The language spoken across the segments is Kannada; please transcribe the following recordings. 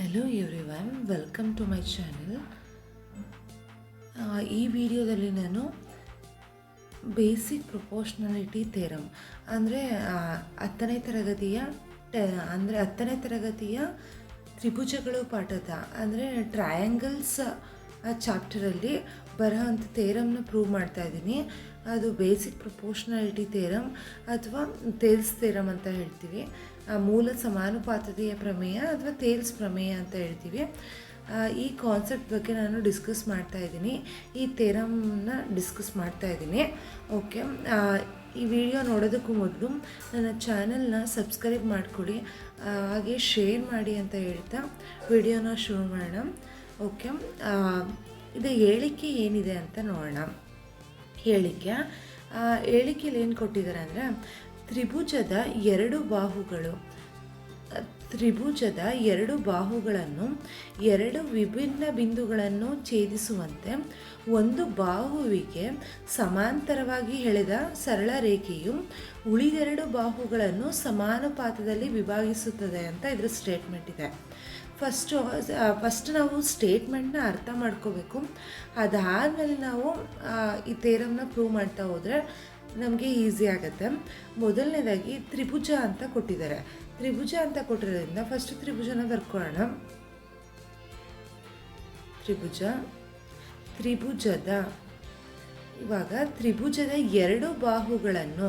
Hello everyone, welcome to my channel. ಈ ವಿಡಿಯೋದಲ್ಲಿ ನಾನು ಬೇಸಿಕ್ ಪ್ರೊಪೋರ್ಷನಾಲಿಟಿ ಥಿಯರಮ್ ಅಂದರೆ 10ನೇ ತರಗತಿಯ ತ್ರಿಭುಜಗಳು ಪಾಠದ ಅಂದರೆ ಟ್ರಯಾಂಗಲ್ಸ್ ಚಾಪ್ಟರಲ್ಲಿ ಬರೋಂಥ ಥಿಯರಮ್ನ ಪ್ರೂವ್ ಮಾಡ್ತಾ ಇದ್ದೀನಿ. ಅದು ಬೇಸಿಕ್ ಪ್ರೊಪೋರ್ಷನಾಲಿಟಿ ಥಿಯರಮ್ ಅಥವಾ ಥೇಲ್ಸ್ ಥಿಯರಮ್ ಅಂತ ಹೇಳ್ತೀವಿ. ಮೂಲ ಸಮಾನುಪಾತತೆಯ ಪ್ರಮೇಯ ಅಥವಾ ಥೇಲ್ಸ್ ಪ್ರಮೇಯ ಅಂತ ಹೇಳ್ತೀವಿ. ಈ ಕಾನ್ಸೆಪ್ಟ್ ಬಗ್ಗೆ ನಾನು ಡಿಸ್ಕಸ್ ಮಾಡ್ತಾ ಇದ್ದೀನಿ, ಈ ಥಿಯರಮ್ನ ಡಿಸ್ಕಸ್ ಮಾಡ್ತಾ ಇದ್ದೀನಿ. ಓಕೆ, ಈ ವಿಡಿಯೋ ನೋಡೋದಕ್ಕೂ ಮೊದಲು ನನ್ನ ಚಾನಲ್ನ ಸಬ್ಸ್ಕ್ರೈಬ್ ಮಾಡ್ಕೊಳ್ಳಿ, ಹಾಗೆ ಶೇರ್ ಮಾಡಿ ಅಂತ ಹೇಳ್ತಾ ವಿಡಿಯೋನ ಶುರು ಮಾಡೋಣ. ಓಕೆ, ಇದು ಹೇಳಿಕೆ ಏನಿದೆ ಅಂತ ನೋಡೋಣ. ಹೇಳಿಕೆಯಲ್ಲಿ ಏನು ಕೊಟ್ಟಿದ್ದಾರೆ ಅಂದರೆ, ತ್ರಿಭುಜದ ಎರಡು ಬಾಹುಗಳನ್ನು ಎರಡು ವಿಭಿನ್ನ ಬಿಂದುಗಳನ್ನು ಛೇದಿಸುವಂತೆ ಒಂದು ಬಾಹುವಿಗೆ ಸಮಾಂತರವಾಗಿ ಎಳೆದ ಸರಳ ರೇಖೆಯು ಉಳಿದೆರಡು ಬಾಹುಗಳನ್ನು ಸಮಾನುಪಾತದಲ್ಲಿ ವಿಭಾಗಿಸುತ್ತದೆ ಅಂತ ಇದರ ಸ್ಟೇಟ್ಮೆಂಟ್ ಇದೆ. ಫಸ್ಟ್ ನಾವು ಸ್ಟೇಟ್ಮೆಂಟ್ನ ಅರ್ಥ ಮಾಡ್ಕೋಬೇಕು. ಅದಾದಮೇಲೆ ನಾವು ಈ ಥಿಯರಮ್ನ ಪ್ರೂವ್ ಮಾಡ್ತಾ ಹೋದರೆ ನಮಗೆ ಈಸಿ ಆಗುತ್ತೆ. ಮೊದಲನೇದಾಗಿ ತ್ರಿಭುಜ ಅಂತ ಕೊಟ್ಟಿದ್ದಾರೆ. ತ್ರಿಭುಜ ಅಂತ ಕೊಟ್ಟಿರೋದ್ರಿಂದ ಫಸ್ಟ್ ತ್ರಿಭುಜನ ಬರ್ಕೊಳ್ಳೋಣ. ತ್ರಿಭುಜದ ಎರಡು ಬಾಹುಗಳನ್ನು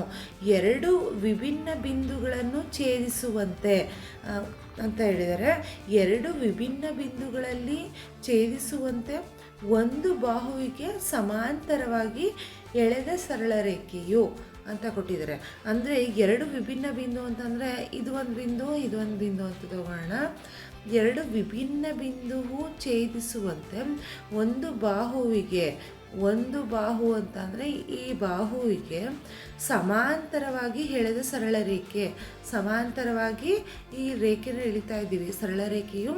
ಎರಡು ವಿಭಿನ್ನ ಬಿಂದುಗಳನ್ನು ಛೇದಿಸುವಂತೆ ಅಂತ ಹೇಳಿದರೆ, ಎರಡು ವಿಭಿನ್ನ ಬಿಂದುಗಳಲ್ಲಿ ಛೇದಿಸುವಂತೆ ಒಂದು ಬಾಹುವಿಗೆ ಸಮಾಂತರವಾಗಿ ಎಳೆದ ಸರಳ ರೇಖೆಯು ಅಂತ ಕೊಟ್ಟಿದ್ದಾರೆ. ಅಂದರೆ ಎರಡು ವಿಭಿನ್ನ ಬಿಂದು ಅಂತಂದರೆ ಇದು ಒಂದು ಬಿಂದು ಅಂತ ತಗೋಣ. ಎರಡು ವಿಭಿನ್ನ ಬಿಂದುವು ಛೇದಿಸುವಂತೆ ಒಂದು ಬಾಹು ಅಂತಂದರೆ ಈ ಬಾಹುವಿಗೆ ಸಮಾಂತರವಾಗಿ ಎಳೆದ ಸರಳ ರೇಖೆ, ಸಮಾಂತರವಾಗಿ ಈ ರೇಖೆನ ಎಳಿತಾ ಇದ್ದೀವಿ. ಸರಳ ರೇಖೆಯು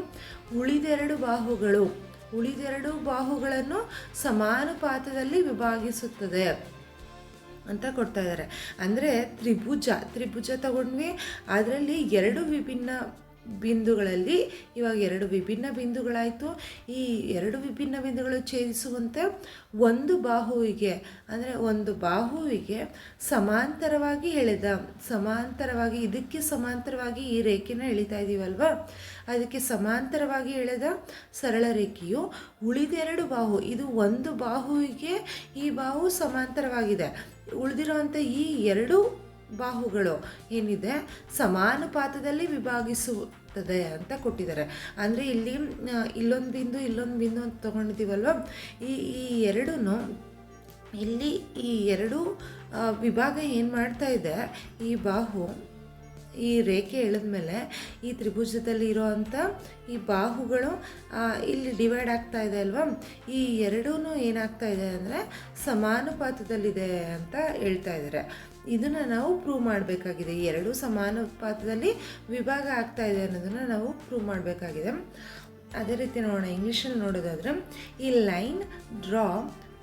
ಉಳಿದೆರಡು ಬಾಹುಗಳನ್ನು ಸಮಾನುಪಾತದಲ್ಲಿ ವಿಭಾಗಿಸುತ್ತದೆ ಅಂತ ಕೊಡ್ತಾ ಇದ್ದಾರೆ. ಅಂದರೆ ತ್ರಿಭುಜ ತಗೊಂಡ್ವಿ, ಅದರಲ್ಲಿ ಎರಡು ವಿಭಿನ್ನ ಬಿಂದುಗಳಲ್ಲಿ, ಇವಾಗ ಎರಡು ವಿಭಿನ್ನ ಬಿಂದುಗಳಾಯಿತು. ಈ ಎರಡು ವಿಭಿನ್ನ ಬಿಂದುಗಳು ಛೇದಿಸುವಂತೆ ಒಂದು ಬಾಹುವಿಗೆ ಇದಕ್ಕೆ ಸಮಾಂತರವಾಗಿ ಈ ರೇಖೆನ ಎಳಿತಾ ಇದ್ದೀವಲ್ವ, ಅದಕ್ಕೆ ಸಮಾಂತರವಾಗಿ ಎಳೆದ ಸರಳ ರೇಖೆಯು ಉಳಿದೆರಡು ಬಾಹು, ಇದು ಒಂದು ಬಾಹುವಿಗೆ ಈ ಬಾಹು ಸಮಾಂತರವಾಗಿದೆ, ಉಳಿದಿರುವಂಥ ಈ ಎರಡು ಬಾಹುಗಳು ಏನಿದೆ ಸಮಾನುಪಾತದಲ್ಲಿ ವಿಭಾಗಿಸುತ್ತದೆ ಅಂತ ಕೊಟ್ಟಿದ್ದಾರೆ. ಅಂದರೆ ಇಲ್ಲಿ ಇಲ್ಲೊಂದು ಬಿಂದು ಅಂತ ತೊಗೊಂಡಿದ್ದೀವಲ್ವ, ಈ ಎರಡು ವಿಭಾಗ ಏನು ಮಾಡ್ತಾ ಇದೆ, ಈ ಬಾಹು ಈ ರೇಖೆ ಎಳೆದ್ಮೇಲೆ ಈ ತ್ರಿಭುಜದಲ್ಲಿ ಇರೋವಂಥ ಈ ಬಾಹುಗಳು ಇಲ್ಲಿ ಡಿವೈಡ್ ಆಗ್ತಾ ಇದೆ ಅಲ್ವಾ, ಈ ಎರಡೂ ಏನಾಗ್ತಾ ಇದೆ ಅಂದರೆ ಸಮಾನುಪಾತದಲ್ಲಿದೆ ಅಂತ ಹೇಳ್ತಾ ಇದ್ದಾರೆ. ಇದನ್ನು ನಾವು ಪ್ರೂವ್ ಮಾಡಬೇಕಾಗಿದೆ. ಈ ಎರಡು ಸಮಾನುಪಾತದಲ್ಲಿ ವಿಭಾಗ ಆಗ್ತಾ ಇದೆ ಅನ್ನೋದನ್ನು ನಾವು ಪ್ರೂವ್ ಮಾಡಬೇಕಾಗಿದೆ. ಅದೇ ರೀತಿ ನೋಡೋಣ, ಇಂಗ್ಲೀಷಲ್ಲಿ ನೋಡೋದಾದರೆ, ಈ line draw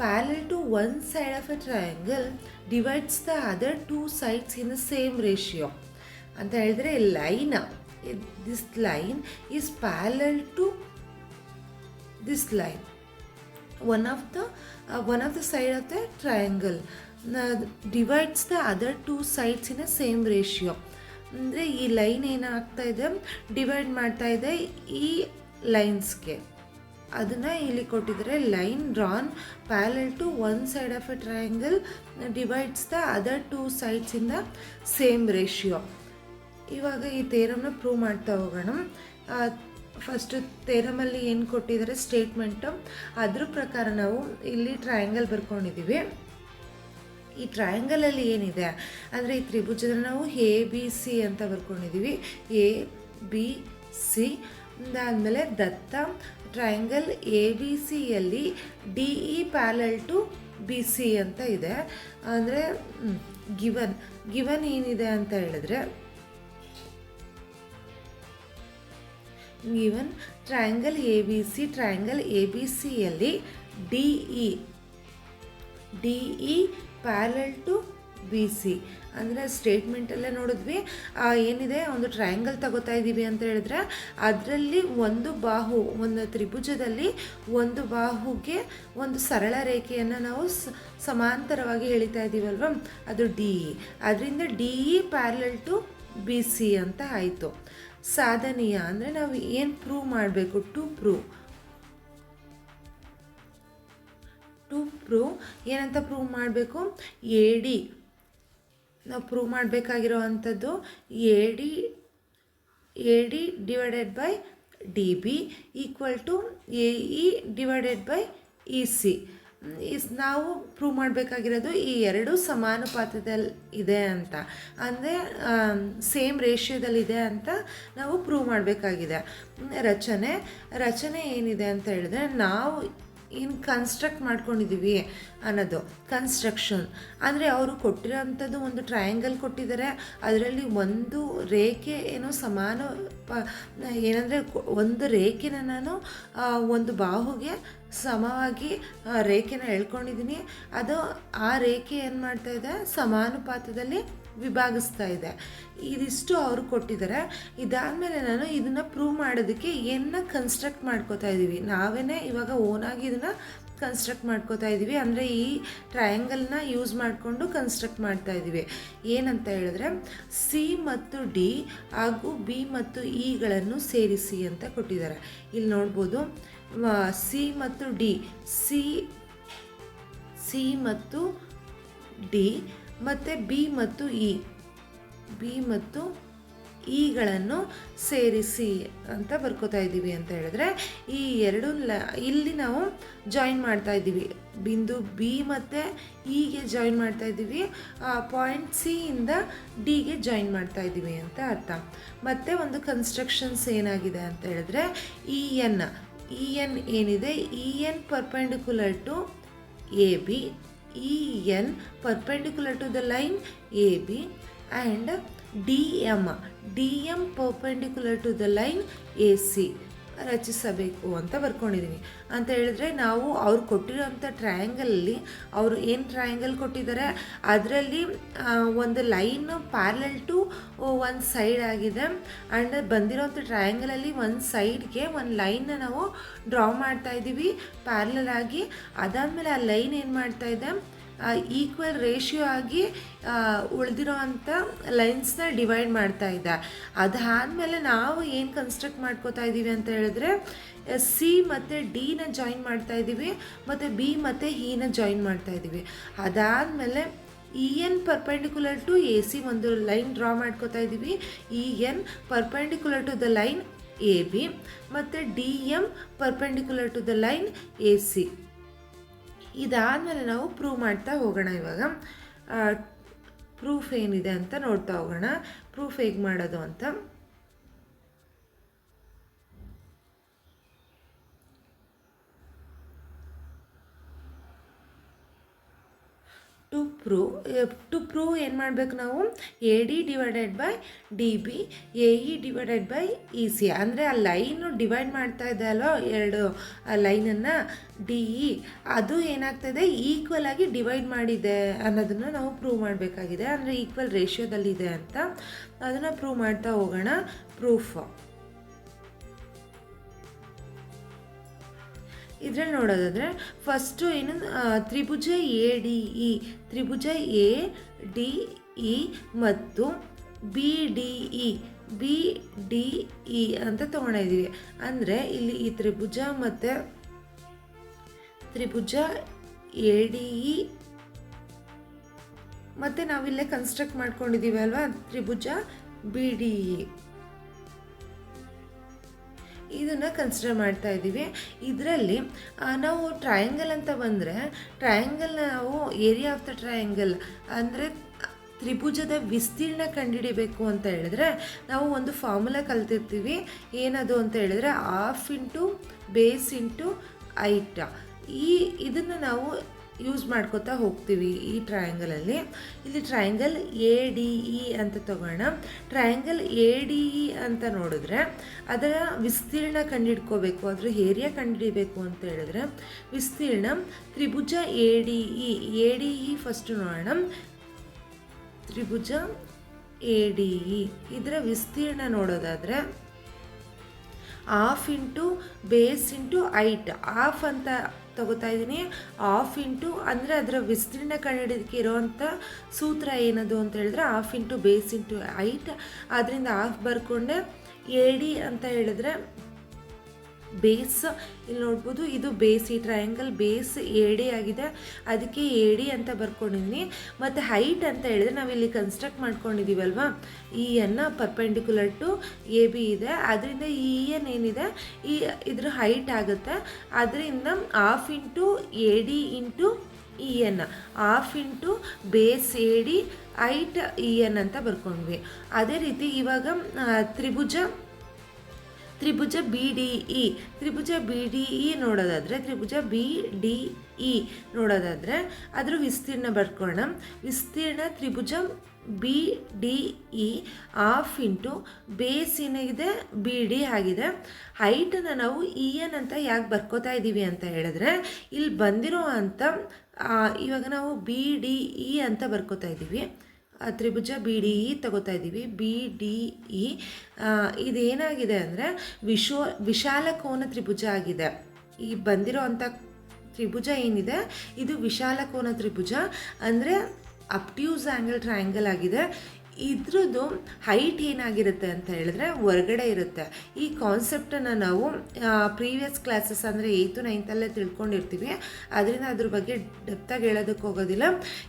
parallel to one side of a triangle divides the other two sides in the same ratio ಅಂತ ಹೇಳಿದ್ರೆ, this line is parallel to this line, one of the side of the triangle divides the other two sides in a same ratio. ಅಂದರೆ ಈ ಲೈನ್ ಏನಾಗ್ತಾ ಇದೆ, ಡಿವೈಡ್ ಮಾಡ್ತಾ ಇದೆ ಈ ಲೈನ್ಸ್ಗೆ. ಅದನ್ನು ಇಲ್ಲಿ ಕೊಟ್ಟಿದ್ದಾರೆ, line drawn parallel to one side of a triangle divides the other two sides in the same ratio. ಇವಾಗ ಈ ಥಿಯರಮ್ನ ಪ್ರೂವ್ ಮಾಡ್ತಾ ಹೋಗೋಣ. ಫಸ್ಟ್ ಥಿಯರಮಲ್ಲಿ ಏನು ಕೊಟ್ಟಿದ್ದಾರೆ ಸ್ಟೇಟ್ಮೆಂಟು, ಅದ್ರ ಪ್ರಕಾರ ನಾವು ಇಲ್ಲಿ ಟ್ರಯಾಂಗಲ್ ಬರ್ಕೊಂಡಿದ್ದೀವಿ. ಈ ಟ್ರಯಾಂಗಲಲ್ಲಿ ಏನಿದೆ ಅಂದರೆ, ಈ ತ್ರಿಭುಜದಲ್ಲಿ ನಾವು ABC ಅಂತ ಬರ್ಕೊಂಡಿದ್ದೀವಿ. ABC ಅದಾದಮೇಲೆ ದತ್ತ ಟ್ರಯಾಂಗಲ್ ABCಯಲ್ಲಿ DE ಪ್ಯಾರಲಲ್ ಟು BC ಅಂತ ಇದೆ. ಅಂದರೆ ಗಿವನ್ ಏನಿದೆ ಅಂತ ಹೇಳಿದ್ರೆ, ಗಿವನ್ ಟ್ರಯಾಂಗಲ್ ABCಯಲ್ಲಿ DE parallel to B C. ಅಂದರೆ ಸ್ಟೇಟ್ಮೆಂಟಲ್ಲೇ ನೋಡಿದ್ವಿ, ಏನಿದೆ ಒಂದು ಟ್ರಯಾಂಗಲ್ ತಗೋತಾ ಇದ್ದೀವಿ ಅಂತ ಹೇಳಿದ್ರೆ ಅದರಲ್ಲಿ ಒಂದು ಬಾಹು, ಒಂದು ತ್ರಿಭುಜದಲ್ಲಿ ಒಂದು ಬಾಹುಗೆ ಒಂದು ಸರಳ ರೇಖೆಯನ್ನು ನಾವು ಸಮಾಂತರವಾಗಿ ಎಳಿತಾ ಇದ್ದೀವಲ್ವ, ಅದು ಡಿ ಇ. ಅದರಿಂದ D E parallel to B C ಅಂತ ಆಯಿತು. ಸಾಧನೀಯ ಅಂದರೆ ನಾವು ಏನು ಪ್ರೂವ್ ಮಾಡಬೇಕು, ಟು ಪ್ರೂವ್ ಏನಂತ ಪ್ರೂವ್ ಮಾಡಬೇಕು, ಎ ಡಿ ನಾವು ಪ್ರೂವ್ ಮಾಡಬೇಕಾಗಿರೋ ಅಂಥದ್ದು A D divided by D B equal to A E divided by E C. ನಾವು ಪ್ರೂವ್ ಮಾಡಬೇಕಾಗಿರೋದು ಈ ಎರಡು ಸಮಾನುಪಾತದಲ್ಲಿ ಇದೆ ಅಂತ, ಅಂದರೆ ಸೇಮ್ ರೇಷಿಯೋದಲ್ಲಿದೆ ಅಂತ ನಾವು ಪ್ರೂವ್ ಮಾಡಬೇಕಾಗಿದೆ. ರಚನೆ ಏನಿದೆ ಅಂತ ಹೇಳಿದ್ರೆ ನಾವು ಏನು ಕನ್ಸ್ಟ್ರಕ್ಟ್ ಮಾಡ್ಕೊಂಡಿದ್ದೀವಿ ಅನ್ನೋದು ಕನ್ಸ್ಟ್ರಕ್ಷನ್. ಅಂದರೆ ಅವರು ಕೊಟ್ಟಿರೋಂಥದ್ದು ಒಂದು ಟ್ರಯಾಂಗಲ್ ಕೊಟ್ಟಿದ್ದಾರೆ, ಅದರಲ್ಲಿ ಒಂದು ರೇಖೆ ಏನೋ ಸಮಾನ ಏನಂದರೆ ಒಂದು ರೇಖೆನ ನಾನು ಒಂದು ಬಾಹುಗೆ ಸಮವಾಗಿ ರೇಖೆನ ಎಳ್ಕೊಂಡಿದ್ದೀನಿ, ಅದು ಆ ರೇಖೆ ಏನು ಮಾಡ್ತಾ ಇದೆ, ಸಮಾನುಪಾತದಲ್ಲಿ ವಿಭಾಗಿಸ್ತಾ ಇದೆ. ಇದಿಷ್ಟು ಅವರು ಕೊಟ್ಟಿದ್ದಾರೆ. ಇದಾದಮೇಲೆ ನಾನು ಇದನ್ನು ಪ್ರೂವ್ ಮಾಡೋದಕ್ಕೆ ಏನನ್ನ ಕನ್ಸ್ಟ್ರಕ್ಟ್ ಮಾಡ್ಕೋತಾ ಇದ್ದೀವಿ, ನಾವೇ ಇವಾಗ ಓನಾಗಿ ಇದನ್ನು ಕನ್ಸ್ಟ್ರಕ್ಟ್ ಮಾಡ್ಕೋತಾ ಇದ್ದೀವಿ. ಅಂದರೆ ಈ ಟ್ರಯಾಂಗಲ್ನ ಯೂಸ್ ಮಾಡಿಕೊಂಡು ಕನ್ಸ್ಟ್ರಕ್ಟ್ ಮಾಡ್ತಾ ಇದ್ದೀವಿ. ಏನಂತ ಹೇಳಿದ್ರೆ ಸಿ ಮತ್ತು ಡಿ ಹಾಗೂ ಬಿ ಮತ್ತು ಇಗಳನ್ನು ಸೇರಿಸಿ ಅಂತ ಕೊಟ್ಟಿದ್ದಾರೆ. ಇಲ್ಲಿ ನೋಡ್ಬೋದು ಸಿ ಮತ್ತು ಡಿ, ಸಿ ಮತ್ತು ಡಿ ಮತ್ತು ಬಿ ಮತ್ತು ಇಗಳನ್ನು ಸೇರಿಸಿ ಅಂತ ಬರ್ಕೋತಾ ಇದ್ದೀವಿ. ಅಂತ ಹೇಳಿದ್ರೆ ಈ ಎರಡು ಇಲ್ಲಿ ನಾವು ಜಾಯಿನ್ ಮಾಡ್ತಾ ಇದ್ದೀವಿ, ಬಿಂದು ಬಿ ಮತ್ತು ಇಗೆ ಜಾಯಿನ್ ಮಾಡ್ತಾ ಇದ್ದೀವಿ, ಪಾಯಿಂಟ್ ಸಿ ಇಂದ ಡಿಗೆ ಜಾಯಿನ್ ಮಾಡ್ತಾ ಇದ್ದೀವಿ ಅಂತ ಅರ್ಥ. ಮತ್ತು ಒಂದು ಕನ್ಸ್ಟ್ರಕ್ಷನ್ಸ್ ಏನಾಗಿದೆ ಅಂತ ಹೇಳಿದ್ರೆ ಇ ಎನ್ ಏನಿದೆ, E N perpendicular to A B, E N perpendicular to the line A B and D M perpendicular to the line A C ರಚಿಸಬೇಕು ಅಂತ ಬರ್ಕೊಂಡಿದ್ದೀನಿ. ಅಂತ ಹೇಳಿದ್ರೆ ನಾವು ಅವ್ರು ಕೊಟ್ಟಿರೋಂಥ ಟ್ರಯಾಂಗಲಲ್ಲಿ ಅವರು ಏನು ಟ್ರಯಾಂಗಲ್ ಕೊಟ್ಟಿದ್ದಾರೆ ಅದರಲ್ಲಿ ಒಂದು ಲೈನು ಪ್ಯಾರಲಲ್ ಟು ಒಂದು ಸೈಡ್ ಆಗಿದೆ. ಆ್ಯಂಡ್ ಬಂದಿರೋಂಥ ಟ್ರಯಾಂಗಲಲ್ಲಿ ಒಂದು ಸೈಡ್ಗೆ ಒಂದು ಲೈನ್ನ ನಾವು ಡ್ರಾ ಮಾಡ್ತಾ ಇದ್ದೀವಿ ಪ್ಯಾರಲಲ್ ಆಗಿ. ಅದಾದಮೇಲೆ ಆ ಲೈನ್ ಏನು ಮಾಡ್ತಾ ಇದೆ, ಈಕ್ವಲ್ ರೇಷಿಯೋ ಆಗಿ ಉಳಿದಿರೋ ಅಂಥ ಲೈನ್ಸ್ನ ಡಿವೈಡ್ ಮಾಡ್ತಾ ಇದ್ದ. ಅದಾದಮೇಲೆ ನಾವು ಏನು ಕನ್ಸ್ಟ್ರಕ್ಟ್ ಮಾಡ್ಕೋತಾ ಇದ್ದೀವಿ ಅಂತ ಹೇಳಿದ್ರೆ ಸಿ ಮತ್ತು ಡಿನ ಜಾಯಿನ್ ಮಾಡ್ತಾ ಇದ್ದೀವಿ ಮತ್ತು ಬಿ ಮತ್ತು ಇನ ಜಾಯಿನ್ ಮಾಡ್ತಾ ಇದ್ದೀವಿ. ಅದಾದಮೇಲೆ E N perpendicular to A C ಒಂದು ಲೈನ್ ಡ್ರಾ ಮಾಡ್ಕೋತಾ ಇದ್ದೀವಿ, E N perpendicular to the line A B ಮತ್ತು D M perpendicular to the line A C. ಇದಾದಮೇಲೆ ನಾವು ಪ್ರೂವ್ ಮಾಡ್ತಾ ಹೋಗೋಣ. ಇವಾಗ ಪ್ರೂಫ್ ಏನಿದೆ ಅಂತ ನೋಡ್ತಾ ಹೋಗೋಣ, ಪ್ರೂಫ್ ಹೇಗೆ ಮಾಡೋದು ಅಂತ. ಟು ಪ್ರೂವ್ ಏನು ಮಾಡಬೇಕು ನಾವು, A D divided by D B, A E divided by E C. ಅಂದರೆ ಆ ಲೈನು ಡಿವೈಡ್ ಮಾಡ್ತಾ ಇದೆ ಅಲ್ವ, ಎರಡು ಲೈನನ್ನು ಡಿ ಇ, ಅದು ಏನಾಗ್ತಾಯಿದೆ ಈಕ್ವಲ್ ಆಗಿ ಡಿವೈಡ್ ಮಾಡಿದೆ ಅನ್ನೋದನ್ನು ನಾವು ಪ್ರೂವ್ ಮಾಡಬೇಕಾಗಿದೆ. ಅಂದರೆ ಈಕ್ವಲ್ ರೇಷಿಯೋದಲ್ಲಿದೆ ಅಂತ ಅದನ್ನು ಪ್ರೂವ್ ಮಾಡ್ತಾ ಹೋಗೋಣ. ಪ್ರೂಫ್ ಇದರಲ್ಲಿ ನೋಡೋದಾದರೆ ಫಸ್ಟು ಏನು, ತ್ರಿಭುಜ ಎ ಡಿ ಇ ಮತ್ತು ಬಿ ಡಿ ಇ ಅಂತ ತೊಗೊಂಡಿದ್ದೀವಿ. ಅಂದರೆ ಇಲ್ಲಿ ಈ ತ್ರಿಭುಜ ಮತ್ತು ತ್ರಿಭುಜ ಎ ಡಿ ಇ ಮತ್ತು ನಾವಿಲ್ಲೇ ಕನ್ಸ್ಟ್ರಕ್ಟ್ ಮಾಡ್ಕೊಂಡಿದ್ದೀವಿ ಅಲ್ವಾ ತ್ರಿಭುಜ ಬಿ ಡಿ ಇ, ಇದನ್ನು ಕನ್ಸಿಡರ್ ಮಾಡ್ತಾ ಇದ್ದೀವಿ. ಇದರಲ್ಲಿ ನಾವು ಟ್ರಯಾಂಗಲ್ ಅಂತ ಬಂದರೆ ಟ್ರಯಾಂಗಲ್ ನಾವು ಏರಿಯಾ ಆಫ್ ದ ಟ್ರಯಾಂಗಲ್ ಅಂದರೆ ತ್ರಿಭುಜದ ವಿಸ್ತೀರ್ಣ ಕಂಡುಹಿಡಿಬೇಕು ಅಂತ ಹೇಳಿದ್ರೆ ನಾವು ಒಂದು ಫಾರ್ಮುಲಾ ಕಲ್ತಿರ್ತೀವಿ. ಏನದು ಅಂತ ಹೇಳಿದ್ರೆ half into base into height. ಇದನ್ನು ನಾವು ಯೂಸ್ ಮಾಡ್ಕೋತಾ ಹೋಗ್ತೀವಿ ಈ ಟ್ರಯಾಂಗಲಲ್ಲಿ. ಇಲ್ಲಿ ಟ್ರಯಾಂಗಲ್ ಎ ಡಿ ಇ ಅಂತ ತಗೋಣ. ಟ್ರಯಾಂಗಲ್ ಎ ಡಿ ಇ ಅಂತ ನೋಡಿದ್ರೆ ಅದರ ವಿಸ್ತೀರ್ಣ ಕಂಡುಹಿಡ್ಕೋಬೇಕು, ಅದರ ಏರಿಯಾ ಕಂಡುಹಿಡಿಬೇಕು ಅಂತ ಹೇಳಿದ್ರೆ ವಿಸ್ತೀರ್ಣ ತ್ರಿಭುಜ ಎ ಡಿ ಇ ಫಸ್ಟ್ ನೋಡೋಣ. ತ್ರಿಭುಜ ADE ಇದರ ವಿಸ್ತೀರ್ಣ ನೋಡೋದಾದರೆ half into base into height. Half ಅಂತ ತಗೋತಾ ಇದ್ದೀನಿ. ಹಾಫ್ ಇಂಟು ಅಂದರೆ ಅದರ ವಿಸ್ತೀರ್ಣ ಕಂಡುಹಿಡಿಯೋದಕ್ಕೆ ಇರೋವಂಥ ಸೂತ್ರ ಏನದು ಅಂತ ಹೇಳಿದ್ರೆ half into base into height. ಅದರಿಂದ ಹಾಫ್ ಬರ್ಕೊಂಡೆ. AD ಅಂತ ಹೇಳಿದ್ರೆ ಬೇಸ್, ಇಲ್ಲಿ ನೋಡ್ಬೋದು ಇದು ಬೇಸ್, ಈ ಟ್ರಯಾಂಗಲ್ ಬೇಸ್ AD ಆಗಿದೆ, ಅದಕ್ಕೆ AD ಅಂತ ಬರ್ಕೊಂಡಿದ್ದೀನಿ. ಮತ್ತು ಹೈಟ್ ಅಂತ ಹೇಳಿದ್ರೆ ನಾವಿಲ್ಲಿ ಕನ್ಸ್ಟ್ರಕ್ಟ್ ಮಾಡ್ಕೊಂಡಿದ್ದೀವಲ್ವ, EN ಪರ್ಪೆಂಡಿಕ್ಯುಲರ್ ಟು AB ಇದೆ, ಅದರಿಂದ EN ಏನಿದೆ ಇದ್ರ ಹೈಟ್ ಆಗುತ್ತೆ. ಅದರಿಂದ half into AD into EN, half into base AD height EN ಅಂತ ಬರ್ಕೊಂಡ್ವಿ. ಅದೇ ರೀತಿ ಇವಾಗ ತ್ರಿಭುಜ BDE, ತ್ರಿಭುಜ BDE ನೋಡೋದಾದರೆ ಅದರ ವಿಸ್ತೀರ್ಣ ಬರ್ಕೊಳ್ಳೋಣ. ವಿಸ್ತೀರ್ಣ ತ್ರಿಭುಜ BDE ಹಾಫ್ ಇಂಟು ಬೇಸ್ ಏನಾಗಿದೆ BD ಆಗಿದೆ. ಹೈಟನ್ನು ನಾವು EN ಅಂತ ಯಾಕೆ ಬರ್ಕೋತಾ ಇದ್ದೀವಿ ಅಂತ ಹೇಳಿದ್ರೆ ಇಲ್ಲಿ ಬಂದಿರೋ ಅಂತ ಇವಾಗ ನಾವು BDE ಅಂತ ಬರ್ಕೋತಾ ಇದ್ದೀವಿ. ತ್ರಿಭುಜ BDE ತಗೋತಾ ಇದ್ದೀವಿ. BDE ಇದೇನಾಗಿದೆ ಅಂದರೆ ವಿಶಾಲ ಕೋನ ತ್ರಿಭುಜ ಆಗಿದೆ. ಈ ಬಂದಿರೋ ಅಂಥ ತ್ರಿಭುಜ ಏನಿದೆ ಇದು ವಿಶಾಲ ಕೋನ ತ್ರಿಭುಜ, ಅಂದರೆ ಅಬ್ಟ್ಯೂಸ್ ಆ್ಯಂಗಲ್ ಟ್ರಯಾಂಗಲ್ ಆಗಿದೆ. ಇದ್ರದ್ದು ಹೈಟ್ ಏನಾಗಿರುತ್ತೆ ಅಂತ ಹೇಳಿದ್ರೆ ಹೊರಗಡೆ ಇರುತ್ತೆ. ಈ ಕಾನ್ಸೆಪ್ಟನ್ನು ನಾವು ಪ್ರೀವಿಯಸ್ ಕ್ಲಾಸಸ್ ಅಂದರೆ 8th 9th ತಿಳ್ಕೊಂಡಿರ್ತೀವಿ, ಅದರಿಂದ ಅದ್ರ ಬಗ್ಗೆ ಡೆಪ್ತಾಗಿ ಹೇಳೋದಕ್ಕೆ ಹೋಗೋದಿಲ್ಲ.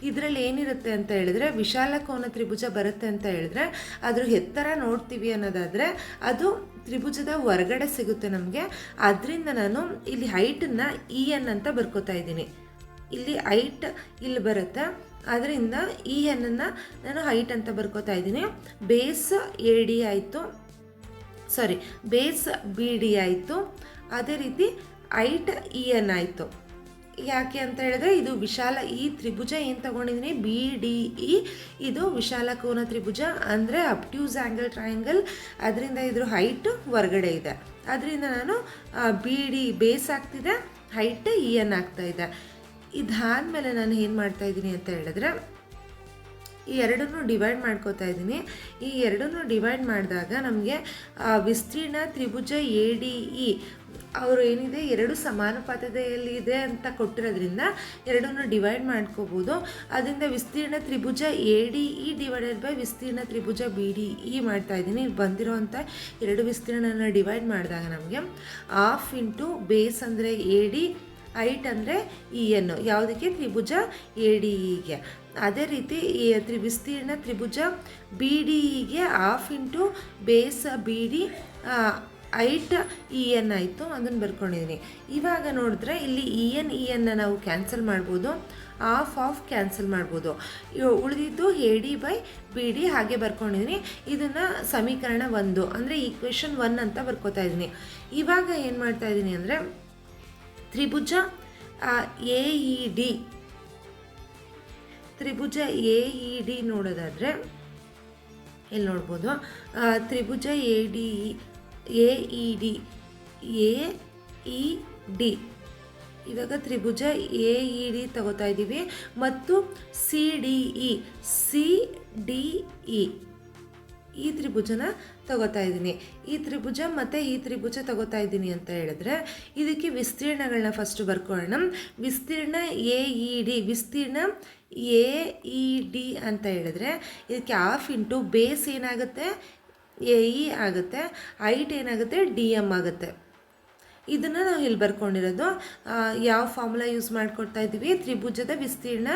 ಇದರಲ್ಲಿ ಏನಿರುತ್ತೆ ಅಂತ ಹೇಳಿದ್ರೆ ವಿಶಾಲ ಕೋನ ತ್ರಿಭುಜ ಬರುತ್ತೆ ಅಂತ ಹೇಳಿದ್ರೆ ಅದ್ರ ಎತ್ತರ ನೋಡ್ತೀವಿ ಅನ್ನೋದಾದರೆ ಅದು ತ್ರಿಭುಜದ ಹೊರಗಡೆ ಸಿಗುತ್ತೆ ನಮಗೆ. ಅದರಿಂದ ನಾನು ಇಲ್ಲಿ ಹೈಟನ್ನು EN ಅಂತ ಬರ್ಕೋತಾ ಇದ್ದೀನಿ. ಇಲ್ಲಿ ಹೈಟ್ ಇಲ್ಲಿ ಬರುತ್ತೆ, ಅದರಿಂದ EN ನಾನು ಹೈಟ್ ಅಂತ ಬರ್ಕೋತಾ ಇದ್ದೀನಿ. ಬೇಸ್ AD ಆಯಿತು, ಬೇಸ್ BD ಆಯಿತು. ಅದೇ ರೀತಿ ಹೈಟ್ EN ಆಯಿತು. ಯಾಕೆ ಅಂತ ಹೇಳಿದ್ರೆ ಇದು ಈ ತ್ರಿಭುಜ ಏನು ತಗೊಂಡಿದ್ದೀನಿ BDE ಇದು ವಿಶಾಲ ಕೋನ ತ್ರಿಭುಜ, ಅಂದರೆ ಅಬ್ಟ್ಯೂಸ್ ಆ್ಯಂಗಲ್ ಟ್ರಯಾಂಗಲ್, ಅದರಿಂದ ಇದ್ರ ಹೈಟ್ ಹೊರಗಡೆ ಇದೆ. ಅದರಿಂದ ನಾನು BD ಬೇಸ್ ಆಗ್ತಿದೆ, ಹೈಟ್ EN ಆಗ್ತಾಯಿದೆ. ಇದಾದಮೇಲೆ ನಾನು ಏನು ಮಾಡ್ತಾಯಿದ್ದೀನಿ ಅಂತ ಹೇಳಿದ್ರೆ ಈ ಎರಡನ್ನೂ ಡಿವೈಡ್ ಮಾಡ್ಕೋತಾ ಇದ್ದೀನಿ. ಈ ಎರಡನ್ನೂ ಡಿವೈಡ್ ಮಾಡಿದಾಗ ನಮಗೆ ವಿಸ್ತೀರ್ಣ ತ್ರಿಭುಜ ADE ಅವರು ಏನಿದೆ ಎರಡು ಸಮಾನುಪಾತದಲ್ಲಿ ಇದೆ ಅಂತ ಕೊಟ್ಟಿರೋದ್ರಿಂದ ಎರಡನ್ನೂ ಡಿವೈಡ್ ಮಾಡ್ಕೋಬೋದು. ಅದರಿಂದ ವಿಸ್ತೀರ್ಣ ತ್ರಿಭುಜ ADE ಡಿವೈಡೆಡ್ ಬೈ ವಿಸ್ತೀರ್ಣ ತ್ರಿಭುಜ BDE ಮಾಡ್ತಾಯಿದ್ದೀನಿ. ಇಲ್ಲಿ ಬಂದಿರೋವಂಥ ಎರಡು ವಿಸ್ತೀರ್ಣನ ಡಿವೈಡ್ ಮಾಡಿದಾಗ ನಮಗೆ ಹಾಫ್ ಇಂಟು ಬೇಸ್ ಅಂದರೆ AD, ಹೈಟ್ ಅಂದರೆ EN, ಯಾವುದಕ್ಕೆ ತ್ರಿಭುಜ ADEಗೆ. ಅದೇ ರೀತಿ ವಿಸ್ತೀರ್ಣ ತ್ರಿಭುಜ BDEಗೆ half into base BD height EN ಆಯಿತು, ಅದನ್ನು ಬರ್ಕೊಂಡಿದ್ದೀನಿ. ಇವಾಗ ನೋಡಿದ್ರೆ ಇಲ್ಲಿ EN ನಾವು ಕ್ಯಾನ್ಸಲ್ ಮಾಡ್ಬೋದು, ಹಾಫ್ ಕ್ಯಾನ್ಸಲ್ ಮಾಡ್ಬೋದು. ಉಳಿದಿದ್ದು AD ಬೈ BD ಹಾಗೆ ಬರ್ಕೊಂಡಿದ್ದೀನಿ. ಇದನ್ನು ಸಮೀಕರಣ 1 ಅಂದರೆ ಈಕ್ವೇಷನ್ 1 ಅಂತ ಬರ್ಕೋತಾ ಇದ್ದೀನಿ. ಇವಾಗ ಏನು ಮಾಡ್ತಾ ಇದ್ದೀನಿ ಅಂದರೆ ತ್ರಿಭುಜ AED ನೋಡೋದಾದರೆ ಇಲ್ಲಿ ನೋಡ್ಬೋದು ತ್ರಿಭುಜ AED ಇವಾಗ ತ್ರಿಭುಜ AED ತಗೋತಾ ಇದ್ದೀವಿ ಮತ್ತು CDE ಈ ತ್ರಿಭುಜನ ತಗೋತಾ ಇದ್ದೀನಿ. ಈ ತ್ರಿಭುಜ ಮತ್ತು ಈ ತ್ರಿಭುಜ ತಗೋತಾ ಇದ್ದೀನಿ ಅಂತ ಹೇಳಿದ್ರೆ ಇದಕ್ಕೆ ವಿಸ್ತೀರ್ಣಗಳನ್ನ ಫಸ್ಟ್ ಬರ್ಕೊಳ್ಳೋಣ. ವಿಸ್ತೀರ್ಣ AED ಅಂತ ಹೇಳಿದ್ರೆ ಇದಕ್ಕೆ ಹಾಫ್ ಇಂಟು ಬೇಸ್ ಏನಾಗುತ್ತೆ AE ಆಗುತ್ತೆ, ಹೈಟ್ ಏನಾಗುತ್ತೆ DM ಆಗುತ್ತೆ. ಇದನ್ನು ನಾವು ಇಲ್ಲಿ ಬರ್ಕೊಂಡಿರೋದು ಯಾವ ಫಾರ್ಮುಲಾ ಯೂಸ್ ಮಾಡ್ಕೊಡ್ತಾ ಇದ್ದೀವಿ, ತ್ರಿಭುಜದ ವಿಸ್ತೀರ್ಣ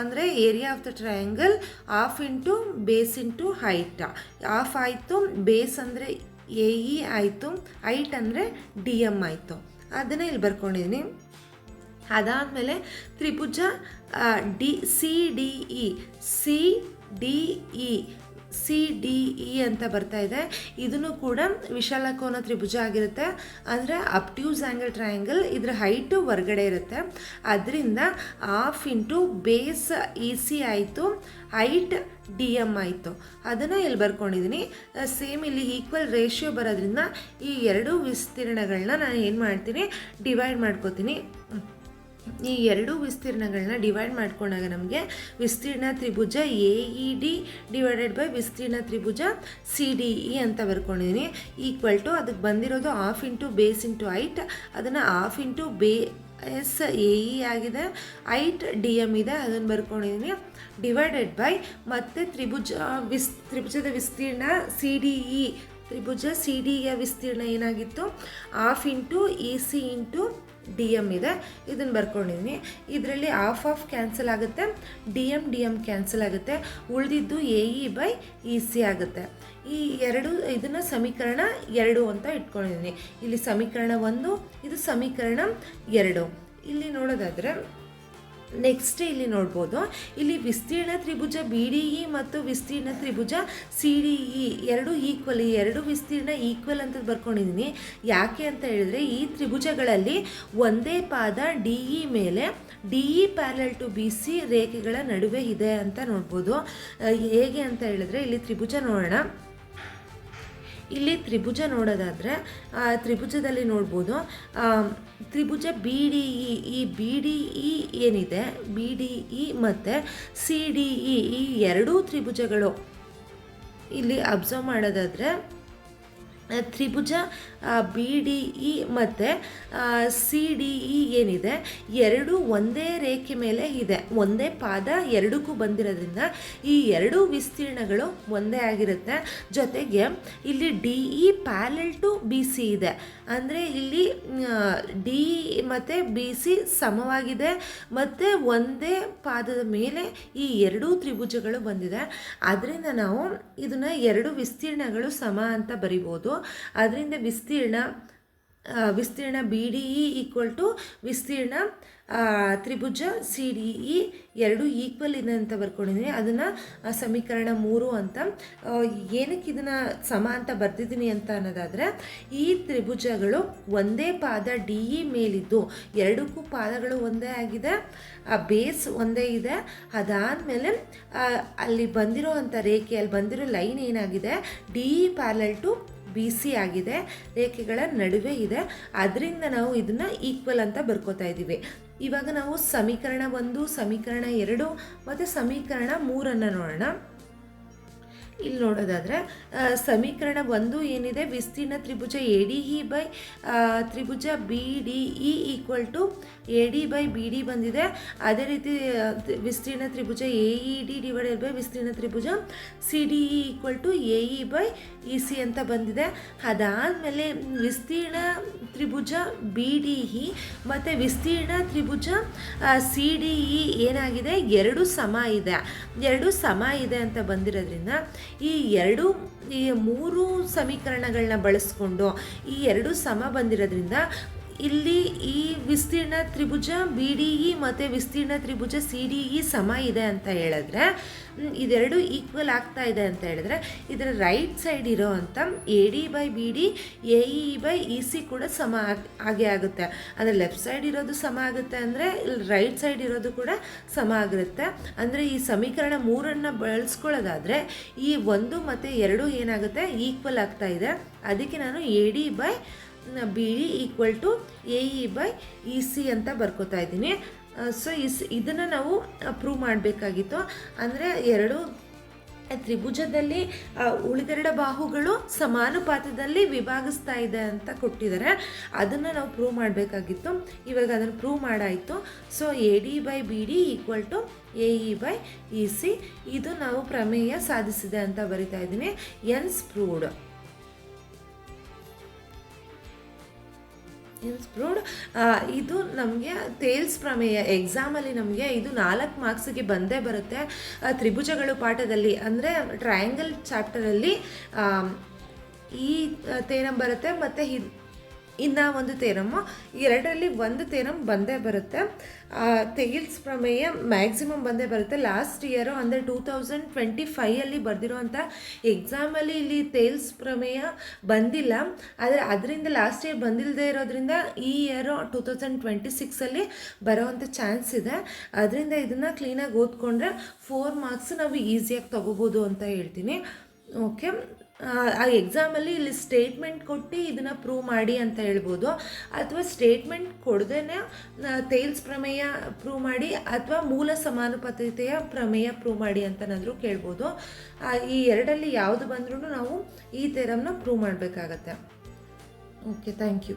ಅಂದರೆ area of the triangle half into base into height. Half ಆಯಿತು, ಬೇಸ್ ಅಂದರೆ AE ಆಯಿತು, ಹೈಟ್ ಅಂದರೆ DM ಆಯಿತು. ಅದನ್ನು ಇಲ್ಲಿ ಬರ್ಕೊಂಡಿದ್ದೀನಿ. ಅದಾದಮೇಲೆ ತ್ರಿಭುಜ CDE ಅಂತ ಬರ್ತಾ ಇದೆ. ಇದನ್ನು ಕೂಡ ವಿಶಾಲ ಕೋನ ತ್ರಿಭುಜ ಆಗಿರುತ್ತೆ, ಅಂದರೆ ಅಬ್ಟ್ಯೂಸ್ ಆ್ಯಂಗಲ್ ಟ್ರಯಾಂಗಲ್, ಇದರ ಹೈಟು ಹೊರಗಡೆ ಇರುತ್ತೆ. ಅದರಿಂದ ಹಾಫ್ ಇಂಟು ಬೇಸ್ EC ಆಯಿತು, ಹೈಟ್ DM ಆಯಿತು. ಅದನ್ನು ಇಲ್ಲಿ ಬರ್ಕೊಂಡಿದ್ದೀನಿ. ಸೇಮ್ ಇಲ್ಲಿ ಈಕ್ವಲ್ ರೇಷಿಯೋ ಬರೋದ್ರಿಂದ ಈ ಎರಡೂ ವಿಸ್ತೀರ್ಣಗಳನ್ನ ನಾನು ಏನು ಮಾಡ್ತೀನಿ ಡಿವೈಡ್ ಮಾಡ್ಕೋತೀನಿ. ಈ ಎರಡೂ ವಿಸ್ತೀರ್ಣಗಳನ್ನ ಡಿವೈಡ್ ಮಾಡ್ಕೊಂಡಾಗ ನಮಗೆ ವಿಸ್ತೀರ್ಣ ತ್ರಿಭುಜ AED ಡಿವೈಡೆಡ್ ಬೈ ವಿಸ್ತೀರ್ಣ ತ್ರಿಭುಜ CDE ಅಂತ ಬರ್ಕೊಂಡಿದ್ದೀನಿ. ಈಕ್ವಲ್ ಟು ಅದಕ್ಕೆ ಬಂದಿರೋದು half into base into height, ಅದನ್ನು ಹಾಫ್ ಇಂಟು ಬೇಸ್ AE ಆಗಿದೆ, ಹೈಟ್ DM ಇದೆ, ಅದನ್ನು ಬರ್ಕೊಂಡಿದ್ದೀನಿ. ಡಿವೈಡೆಡ್ ಬೈ ಮತ್ತು ತ್ರಿಭುಜದ ವಿಸ್ತೀರ್ಣ CDE, ತ್ರಿಭುಜ CDEಯ ವಿಸ್ತೀರ್ಣ ಏನಾಗಿತ್ತು, half into EC into DM ಇದೆ, ಇದನ್ನು ಬರ್ಕೊಂಡಿದ್ದೀನಿ. ಇದರಲ್ಲಿ ಹಾಫ್ ಕ್ಯಾನ್ಸಲ್ ಆಗುತ್ತೆ, DM ಕ್ಯಾನ್ಸಲ್ ಆಗುತ್ತೆ, ಉಳಿದಿದ್ದು AE/EC ಆಗುತ್ತೆ. ಈ ಎರಡು ಇದನ್ನು ಸಮೀಕರಣ 2 ಅಂತ ಇಟ್ಕೊಂಡಿದ್ದೀನಿ. ಇಲ್ಲಿ ಸಮೀಕರಣ 1, ಇದು ಸಮೀಕರಣ 2. ಇಲ್ಲಿ ನೋಡೋದಾದರೆ ನೆಕ್ಸ್ಟ್ ಇಲ್ಲಿ ನೋಡ್ಬೋದು, ಇಲ್ಲಿ ವಿಸ್ತೀರ್ಣ ತ್ರಿಭುಜ BDE ಮತ್ತು ವಿಸ್ತೀರ್ಣ ತ್ರಿಭುಜ CDE ಎರಡು ಈಕ್ವಲ್, ಈ ಎರಡು ವಿಸ್ತೀರ್ಣ ಈಕ್ವಲ್ ಅಂತ ಬರ್ಕೊಂಡಿದ್ದೀನಿ. ಯಾಕೆ ಅಂತ ಹೇಳಿದ್ರೆ ಈ ತ್ರಿಭುಜಗಳಲ್ಲಿ ಒಂದೇ ಪಾದ DE ಮೇಲೆ DE ಪ್ಯಾರಲಲ್ ಟು BC ರೇಖೆಗಳ ನಡುವೆ ಇದೆ ಅಂತ ನೋಡ್ಬೋದು. ಹೇಗೆ ಅಂತ ಹೇಳಿದ್ರೆ ಇಲ್ಲಿ ತ್ರಿಭುಜ ನೋಡೋಣ. ಇಲ್ಲಿ ತ್ರಿಭುಜ ನೋಡೋದಾದರೆ ತ್ರಿಭುಜದಲ್ಲಿ ನೋಡ್ಬೋದು ತ್ರಿಭುಜ BDE, ಈ BDE ಏನಿದೆ, BDE ಮತ್ತು CDE ಈ ಎರಡೂ ತ್ರಿಭುಜಗಳು ಇಲ್ಲಿ ಅಬ್ಸರ್ವ್ ಮಾಡೋದಾದರೆ ತ್ರಿಭುಜ BDE ಮತ್ತು CDE ಏನಿದೆ ಎರಡೂ ಒಂದೇ ರೇಖೆ ಮೇಲೆ ಇದೆ, ಒಂದೇ ಪಾದ ಎರಡಕ್ಕೂ ಬಂದಿರೋದ್ರಿಂದ ಈ ಎರಡೂ ವಿಸ್ತೀರ್ಣಗಳು ಒಂದೇ ಆಗಿರುತ್ತೆ. ಜೊತೆಗೆ ಇಲ್ಲಿ DE ಪ್ಯಾರಲಲ್ ಟು BC ಇದೆ, ಅಂದರೆ ಇಲ್ಲಿ DE ಮತ್ತು BC ಸಮವಾಗಿದೆ ಮತ್ತು ಒಂದೇ ಪಾದದ ಮೇಲೆ ಈ ಎರಡೂ ತ್ರಿಭುಜಗಳು ಬಂದಿದೆ. ಅದರಿಂದ ನಾವು ಇದನ್ನು ಎರಡು ವಿಸ್ತೀರ್ಣಗಳು ಸಮ ಅಂತ ಬರಿಬೋದು. ಅದರಿಂದ ವಿಸ್ತೀರ್ಣ BDE ಈಕ್ವಲ್ ಟು ವಿಸ್ತೀರ್ಣ ತ್ರಿಭುಜ CDE ಎರಡು ಈಕ್ವಲ್ ಇದೆ ಅಂತ ಬರ್ಕೊಂಡಿದ್ದೀನಿ. ಅದನ್ನು ಸಮೀಕರಣ 3 ಅಂತ. ಏನಕ್ಕೆ ಇದನ್ನು ಸಮ ಅಂತ ಬರ್ತಿದ್ದೀನಿ ಅಂತ ಅನ್ನೋದಾದರೆ ಈ ತ್ರಿಭುಜಗಳು ಒಂದೇ ಪಾದ DE ಮೇಲಿದ್ದು ಎರಡಕ್ಕೂ ಪಾದಗಳು ಒಂದೇ ಆಗಿದೆ, ಬೇಸ್ ಒಂದೇ ಇದೆ. ಅದಾದಮೇಲೆ ಅಲ್ಲಿ ಬಂದಿರೋ ಅಂಥ ರೇಖೆ, ಅಲ್ಲಿ ಬಂದಿರೋ ಲೈನ್ ಏನಾಗಿದೆ DE ಪ್ಯಾರಲಲ್ ಟು BC ಆಗಿದೆ, ರೇಖೆಗಳ ನಡುವೆ ಇದೆ. ಅದರಿಂದ ನಾವು ಇದನ್ನು ಈಕ್ವಲ್ ಅಂತ ಬರ್ಕೋತಾ ಇದ್ದೀವಿ. ಇವಾಗ ನಾವು ಸಮೀಕರಣ 1, ಸಮೀಕರಣ 2 ಮತ್ತು ಸಮೀಕರಣ 3 ನೋಡೋಣ. ಇಲ್ಲಿ ನೋಡೋದಾದರೆ ಸಮೀಕರಣ 1 ಏನಿದೆ, ವಿಸ್ತೀರ್ಣ ತ್ರಿಭುಜ ADE ಬೈ ತ್ರಿಭುಜ BDE ಈಕ್ವಲ್ ಟು AD/BD ಬಂದಿದೆ. ಅದೇ ರೀತಿ ವಿಸ್ತೀರ್ಣ ತ್ರಿಭುಜ AED ಡಿವೈಡೆಡ್ ಬೈ ವಿಸ್ತೀರ್ಣ ತ್ರಿಭುಜ CDE ಈಕ್ವಲ್ ಟು AE/EC ಅಂತ ಬಂದಿದೆ. ಅದಾದಮೇಲೆ ವಿಸ್ತೀರ್ಣ ತ್ರಿಭುಜ BDE ಮತ್ತು ವಿಸ್ತೀರ್ಣ ತ್ರಿಭುಜ CDE ಏನಾಗಿದೆ, ಎರಡು ಸಮ ಇದೆ ಅಂತ ಬಂದಿರೋದ್ರಿಂದ ಈ ಮೂರು ಸಮೀಕರಣಗಳನ್ನ ಬಳಸ್ಕೊಂಡು ಈ ಎರಡು ಸಮ ಬಂದಿರೋದ್ರಿಂದ ಇಲ್ಲಿ ಈ ವಿಸ್ತೀರ್ಣ ತ್ರಿಭುಜ BDE ಮತ್ತು ವಿಸ್ತೀರ್ಣ ತ್ರಿಭುಜ CDE ಸಮ ಇದೆ ಅಂತ ಹೇಳಿದ್ರೆ, ಇದೆರಡು ಈಕ್ವಲ್ ಆಗ್ತಾ ಇದೆ ಅಂತ ಹೇಳಿದ್ರೆ ಇದರ ರೈಟ್ ಸೈಡ್ ಇರೋ ಅಂಥ AD/BD AE/EC ಕೂಡ ಸಮ ಆಗೇ ಆಗುತ್ತೆ. ಅಂದರೆ ಲೆಫ್ಟ್ ಸೈಡ್ ಇರೋದು ಸಮ ಆಗುತ್ತೆ ಅಂದರೆ ಇಲ್ಲಿ ರೈಟ್ ಸೈಡ್ ಇರೋದು ಕೂಡ ಸಮ ಆಗಿರುತ್ತೆ. ಅಂದರೆ ಈ ಸಮೀಕರಣ 3 ಬಳಸ್ಕೊಳ್ಳೋದಾದರೆ ಈ 1 ಮತ್ತು 2 ಏನಾಗುತ್ತೆ, ಈಕ್ವಲ್ ಆಗ್ತಾ ಇದೆ. ಅದಕ್ಕೆ ನಾನು AD/BD ಈಕ್ವಲ್ ಟು AE/EC ಅಂತ ಬರ್ಕೋತಾ ಇದ್ದೀನಿ. ಸೊ ಇದನ್ನು ನಾವು ಪ್ರೂವ್ ಮಾಡಬೇಕಾಗಿತ್ತು. ಅಂದರೆ ಎರಡು ತ್ರಿಭುಜದಲ್ಲಿ ಉಳಿದೆರಡು ಬಾಹುಗಳು ಸಮಾನುಪಾತದಲ್ಲಿ ವಿಭಾಗಿಸ್ತಾ ಇದೆ ಅಂತ ಕೊಟ್ಟಿದ್ದಾರೆ. ಅದನ್ನು ನಾವು ಪ್ರೂವ್ ಮಾಡಬೇಕಾಗಿತ್ತು. ಇವಾಗ ಅದನ್ನು ಪ್ರೂವ್ ಮಾಡಾಯಿತು. So AD/BD equal to AE/EC ಇದು ನಾವು ಪ್ರಮೇಯ ಸಾಧಿಸಿದೆ ಅಂತ ಬರಿತಾ ಇದ್ದೀನಿ. Hence proved. ಇದು ನಮಗೆ ಥೇಲ್ಸ್ ಪ್ರಮೇಯ ಎಕ್ಸಾಮಲ್ಲಿ ನಮಗೆ ಇದು 4 ಮಾರ್ಕ್ಸಿಗೆ ಬಂದೇ ಬರುತ್ತೆ. ತ್ರಿಭುಜಗಳು ಪಾಠದಲ್ಲಿ ಅಂದರೆ ಟ್ರಯಾಂಗಲ್ ಚಾಪ್ಟರಲ್ಲಿ ಈ ಥೇರಮ್ ಬರುತ್ತೆ ಮತ್ತು ಇನ್ನು ಒಂದು ಥೇರಮ್ಮು, ಎರಡರಲ್ಲಿ ಒಂದು ಥೇರಮ್ ಬಂದೇ ಬರುತ್ತೆ. ಥೇಲ್ಸ್ ಪ್ರಮೇಯ ಮ್ಯಾಕ್ಸಿಮಮ್ ಬಂದೇ ಬರುತ್ತೆ. ಲಾಸ್ಟ್ ಇಯರು ಅಂದರೆ 2025 ಬರೆದಿರೋವಂಥ ಎಕ್ಸಾಮಲ್ಲಿ ಇಲ್ಲಿ ಥೇಲ್ಸ್ ಪ್ರಮೇಯ ಬಂದಿಲ್ಲ. ಆದರೆ ಅದರಿಂದ ಲಾಸ್ಟ್ ಇಯರ್ ಬಂದಿಲ್ಲದೆ ಇರೋದ್ರಿಂದ ಈ ಇಯರು 2026 ಬರೋವಂಥ ಚಾನ್ಸ್ ಇದೆ. ಅದರಿಂದ ಇದನ್ನು ಕ್ಲೀನಾಗಿ ಓದ್ಕೊಂಡ್ರೆ 4 ಮಾರ್ಕ್ಸ್ ನಾವು ಈಸಿಯಾಗಿ ತೊಗೋಬೋದು ಅಂತ ಹೇಳ್ತೀನಿ. ಓಕೆ. ಆ ಎಕ್ಸಾಮಲ್ಲಿ ಇಲ್ಲಿ ಸ್ಟೇಟ್ಮೆಂಟ್ ಕೊಟ್ಟು ಇದನ್ನು ಪ್ರೂವ್ ಮಾಡಿ ಅಂತ ಹೇಳ್ಬೋದು, ಅಥವಾ ಸ್ಟೇಟ್ಮೆಂಟ್ ಕೊಡದೇನೆ ತೇಲ್ಸ್ ಪ್ರಮೇಯ ಪ್ರೂವ್ ಮಾಡಿ, ಅಥವಾ ಮೂಲ ಸಮಾನುಪಾತತೆಯ ಪ್ರಮೇಯ ಪ್ರೂವ್ ಮಾಡಿ ಅಂತನಾದರೂ ಕೇಳ್ಬೋದು. ಈ ಎರಡಲ್ಲಿ ಯಾವುದು ಬಂದ್ರೂ ನಾವು ಈ ಥೆರಮ್ನ ಪ್ರೂವ್ ಮಾಡಬೇಕಾಗತ್ತೆ. Okay, thank you.